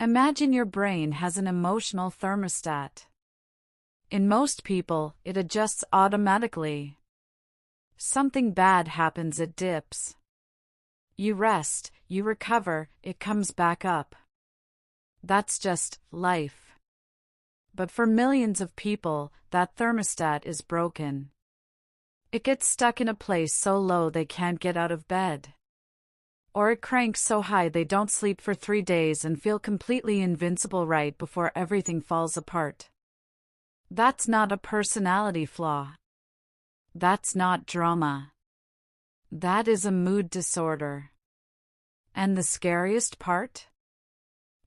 Imagine your brain has an emotional thermostat. In most people, it adjusts automatically. Something bad happens, it dips. You rest, you recover, it comes back up. That's just life. But for millions of people, that thermostat is broken. It gets stuck in a place so low they can't get out of bed. Or it cranks so high they don't sleep for 3 days and feel completely invincible right before everything falls apart. That's not a personality flaw. That's not drama. That is a mood disorder. And the scariest part?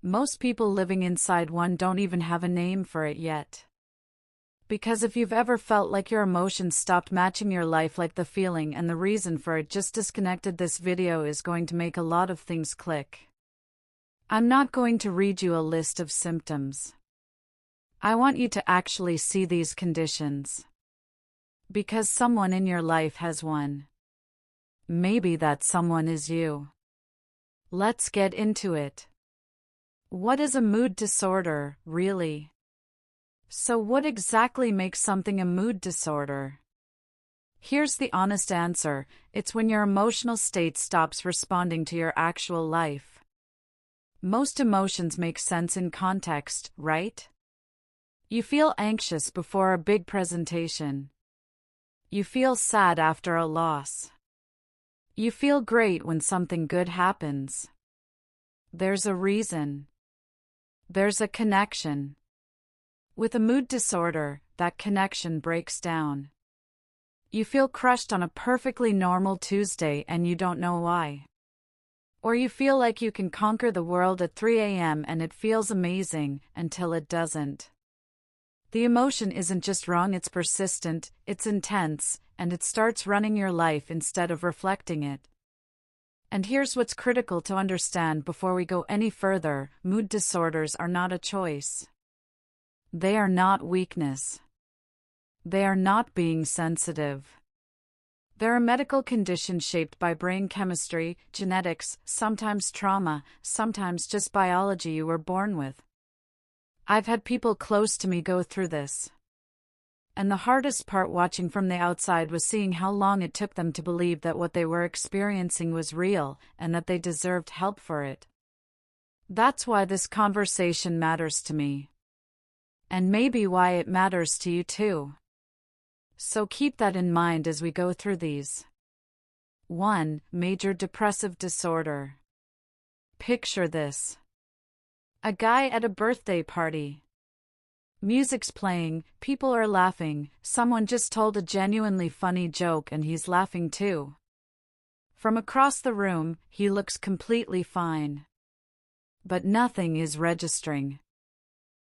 Most people living inside one don't even have a name for it yet. Because if you've ever felt like your emotions stopped matching your life, like the feeling and the reason for it just disconnected, this video is going to make a lot of things click. I'm not going to read you a list of symptoms. I want you to actually see these conditions. Because someone in your life has one. Maybe that someone is you. Let's get into it. What is a mood disorder, really? So what exactly makes something a mood disorder? Here's the honest answer: it's when your emotional state stops responding to your actual life. Most emotions make sense in context, right? You feel anxious before a big presentation. You feel sad after a loss. You feel great when something good happens. There's a reason. There's a connection. With a mood disorder, that connection breaks down. You feel crushed on a perfectly normal Tuesday and you don't know why. Or you feel like you can conquer the world at 3 a.m. and it feels amazing until it doesn't. The emotion isn't just wrong, it's persistent, it's intense, and it starts running your life instead of reflecting it. And here's what's critical to understand before we go any further: mood disorders are not a choice. They are not weakness. They are not being sensitive. They're a medical condition shaped by brain chemistry, genetics, sometimes trauma, sometimes just biology you were born with. I've had people close to me go through this. And the hardest part watching from the outside was seeing how long it took them to believe that what they were experiencing was real and that they deserved help for it. That's why this conversation matters to me. And maybe why it matters to you too. So keep that in mind as we go through these. 1. Major depressive disorder. Picture this. A guy at a birthday party. Music's playing, people are laughing, someone just told a genuinely funny joke and he's laughing too. From across the room, he looks completely fine. But nothing is registering.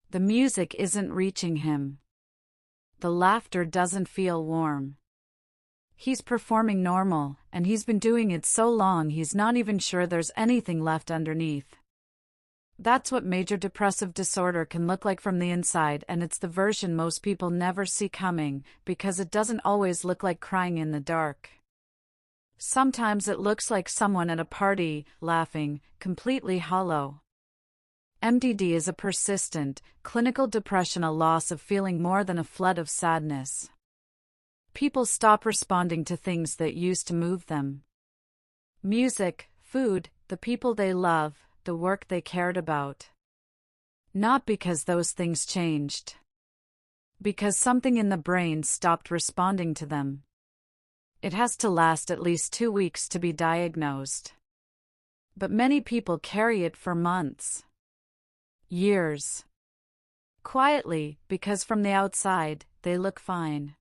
The music isn't reaching him. The laughter doesn't feel warm. He's performing normal, and he's been doing it so long he's not even sure there's anything left underneath. That's what major depressive disorder can look like from the inside, and it's the version most people never see coming, because it doesn't always look like crying in the dark. Sometimes it looks like someone at a party, laughing, completely hollow. MDD is a persistent, clinical depression, a loss of feeling more than a flood of sadness. People stop responding to things that used to move them. Music, food, the people they love, the work they cared about. Not because those things changed. Because something in the brain stopped responding to them. It has to last at least 2 weeks to be diagnosed. But many people carry it for months. Years. Quietly, because from the outside, they look fine.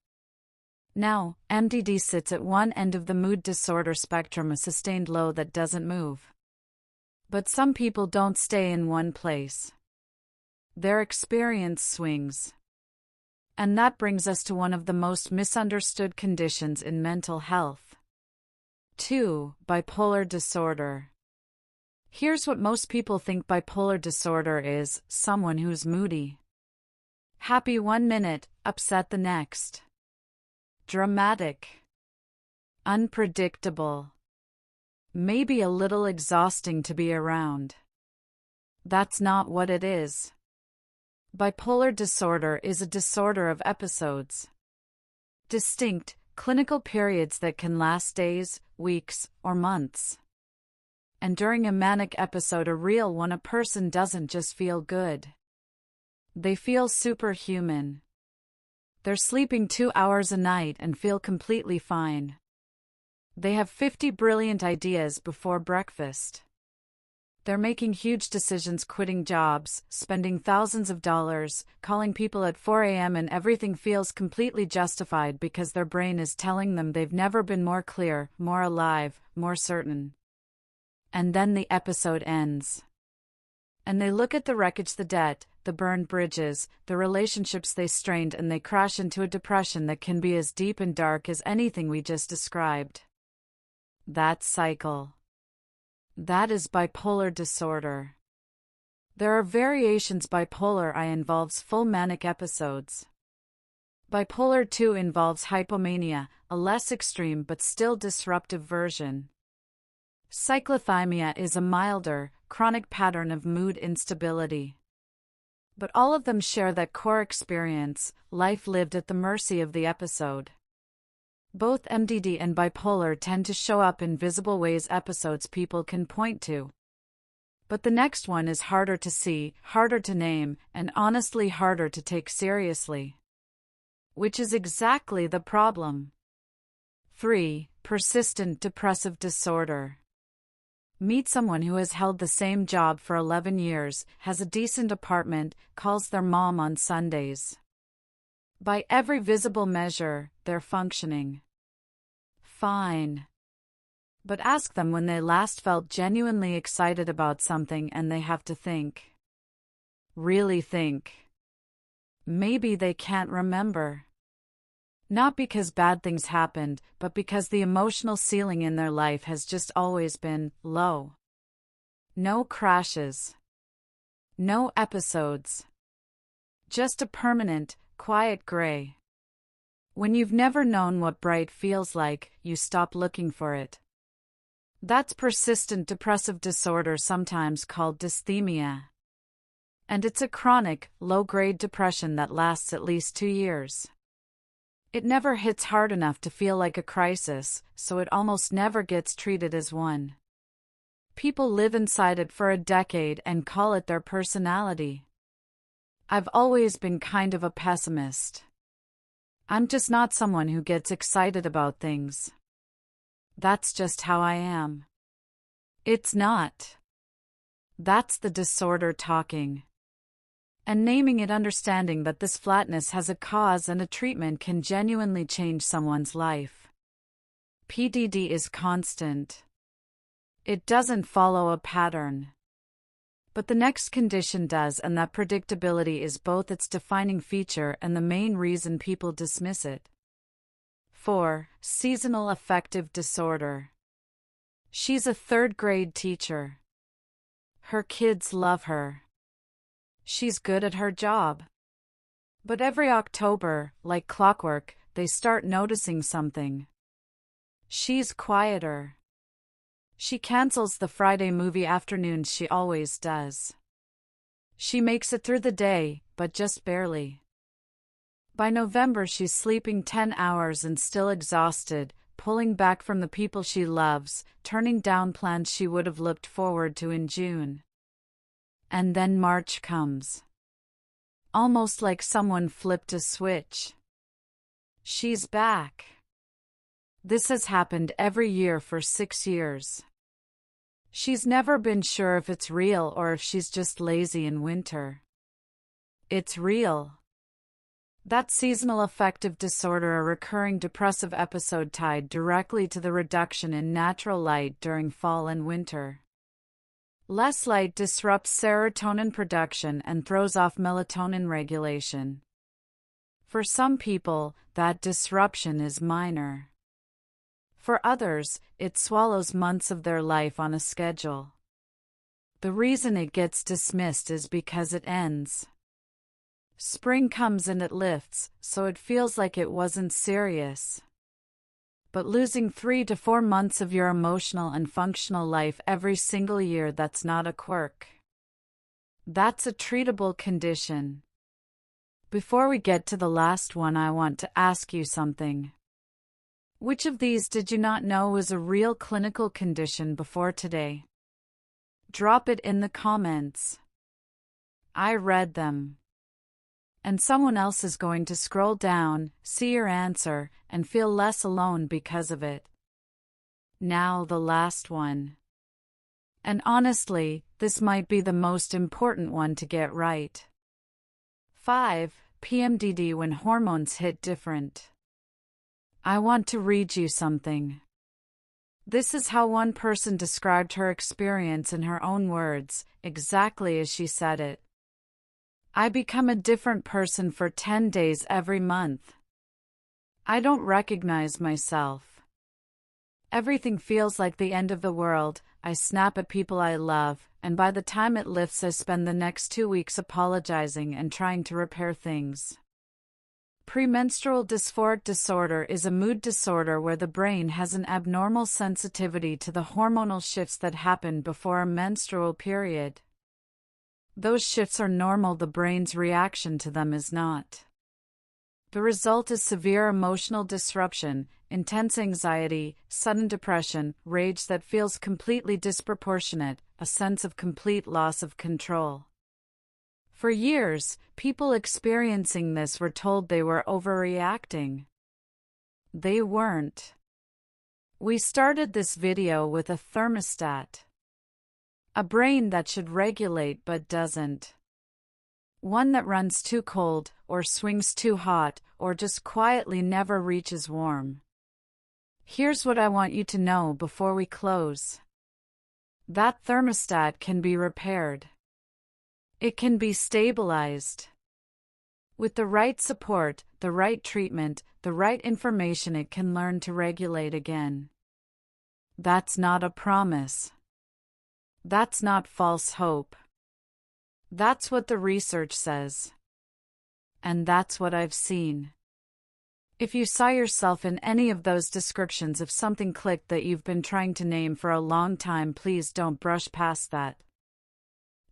Now, MDD sits at one end of the mood disorder spectrum, a sustained low that doesn't move. But some people don't stay in one place. Their experience swings. And that brings us to one of the most misunderstood conditions in mental health. 2. Bipolar disorder. Here's what most people think bipolar disorder is: someone who's moody. Happy 1 minute, upset the next. Dramatic. Unpredictable. Maybe a little exhausting to be around. That's not what it is. Bipolar disorder is a disorder of episodes. Distinct, clinical periods that can last days, weeks, or months. And during a manic episode, a real one, a person doesn't just feel good. They feel superhuman. They're sleeping 2 hours a night and feel completely fine. They have 50 brilliant ideas before breakfast. They're making huge decisions, quitting jobs, spending thousands of dollars, calling people at 4 a.m., and everything feels completely justified because their brain is telling them they've never been more clear, more alive, more certain. And then the episode ends. And they look at the wreckage, the debt, the burned bridges, the relationships they strained, and they crash into a depression that can be as deep and dark as anything we just described. That cycle. That is bipolar disorder. There are variations. Bipolar I involves full manic episodes. Bipolar II involves hypomania, a less extreme but still disruptive version. Cyclothymia is a milder, chronic pattern of mood instability. But all of them share that core experience, life lived at the mercy of the episode. Both MDD and bipolar tend to show up in visible ways, episodes people can point to. But the next one is harder to see, harder to name, and honestly harder to take seriously. Which is exactly the problem. 3. Persistent depressive disorder. Meet someone who has held the same job for 11 years, has a decent apartment, calls their mom on Sundays. By every visible measure, they're functioning fine. But ask them when they last felt genuinely excited about something, and they have to think. Really think. Maybe they can't remember. Not because bad things happened, but because the emotional ceiling in their life has just always been low. No crashes. No episodes. Just a permanent, quiet gray. When you've never known what bright feels like, you stop looking for it. That's persistent depressive disorder, sometimes called dysthymia. And it's a chronic, low-grade depression that lasts at least 2 years. It never hits hard enough to feel like a crisis, so it almost never gets treated as one. People live inside it for a decade and call it their personality. I've always been kind of a pessimist. I'm just not someone who gets excited about things. That's just how I am. It's not. That's the disorder talking. And naming it, understanding that this flatness has a cause and a treatment, can genuinely change someone's life. PDD is constant. It doesn't follow a pattern. But the next condition does, and that predictability is both its defining feature and the main reason people dismiss it. 4. Seasonal affective disorder. She's a third-grade teacher. Her kids love her. She's good at her job. But every October, like clockwork, they start noticing something. She's quieter. She cancels the Friday movie afternoons she always does. She makes it through the day, but just barely. By November, she's sleeping 10 hours and still exhausted, pulling back from the people she loves, turning down plans she would have looked forward to in June. And then March comes. Almost like someone flipped a switch. She's back. This has happened every year for 6 years. She's never been sure if it's real or if she's just lazy in winter. It's real. That's seasonal affective disorder, a recurring depressive episode tied directly to the reduction in natural light during fall and winter. Less light disrupts serotonin production and throws off melatonin regulation. For some people, that disruption is minor. For others, it swallows months of their life on a schedule. The reason it gets dismissed is because it ends. Spring comes and it lifts, so it feels like it wasn't serious. But losing 3 to 4 months of your emotional and functional life every single year, that's not a quirk. That's a treatable condition. Before we get to the last one, I want to ask you something. Which of these did you not know was a real clinical condition before today? Drop it in the comments. I read them. And someone else is going to scroll down, see your answer, and feel less alone because of it. Now the last one. And honestly, this might be the most important one to get right. 5. PMDD, when hormones hit different. I want to read you something. This is how one person described her experience in her own words, exactly as she said it. I become a different person for 10 days every month. I don't recognize myself. Everything feels like the end of the world. I snap at people I love, and by the time it lifts, I spend the next 2 weeks apologizing and trying to repair things. Premenstrual dysphoric disorder is a mood disorder where the brain has an abnormal sensitivity to the hormonal shifts that happen before a menstrual period. Those shifts are normal, the brain's reaction to them is not. The result is severe emotional disruption, intense anxiety, sudden depression, rage that feels completely disproportionate, a sense of complete loss of control. For years, people experiencing this were told they were overreacting. They weren't. We started this video with a thermostat. A brain that should regulate but doesn't. One that runs too cold, or swings too hot, or just quietly never reaches warm. Here's what I want you to know before we close. That thermostat can be repaired. It can be stabilized. With the right support, the right treatment, the right information, it can learn to regulate again. That's not a promise. That's not false hope. That's what the research says. And that's what I've seen. If you saw yourself in any of those descriptions, if something clicked that you've been trying to name for a long time, please don't brush past that.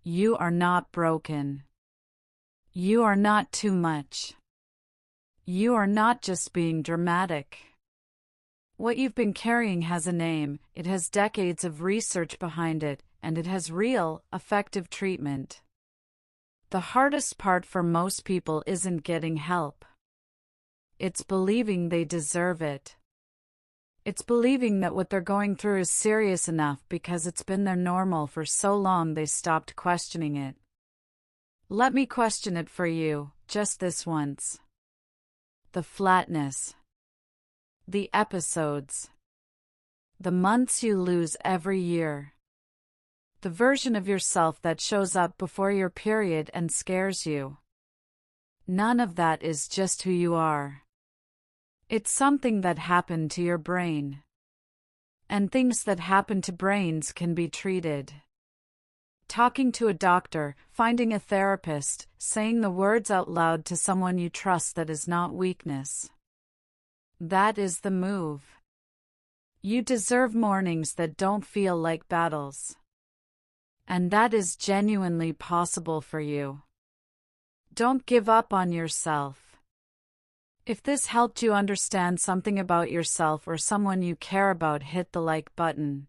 You are not broken. You are not too much. You are not just being dramatic. What you've been carrying has a name, it has decades of research behind it, and it has real, effective treatment. The hardest part for most people isn't getting help. It's believing they deserve it. It's believing that what they're going through is serious enough because it's been their normal for so long they stopped questioning it. Let me question it for you, just this once. The flatness. The episodes. The months you lose every year. The version of yourself that shows up before your period and scares you. None of that is just who you are. It's something that happened to your brain. And things that happen to brains can be treated. Talking to a doctor, finding a therapist, saying the words out loud to someone you trust, that is not weakness. That is the move. You deserve mornings that don't feel like battles. And that is genuinely possible for you. Don't give up on yourself. If this helped you understand something about yourself or someone you care about, hit the like button.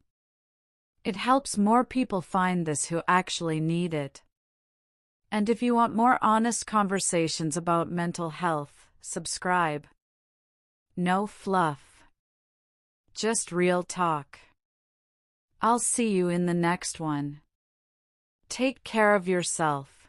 It helps more people find this who actually need it. And if you want more honest conversations about mental health, subscribe. No fluff. Just real talk. I'll see you in the next one. Take care of yourself.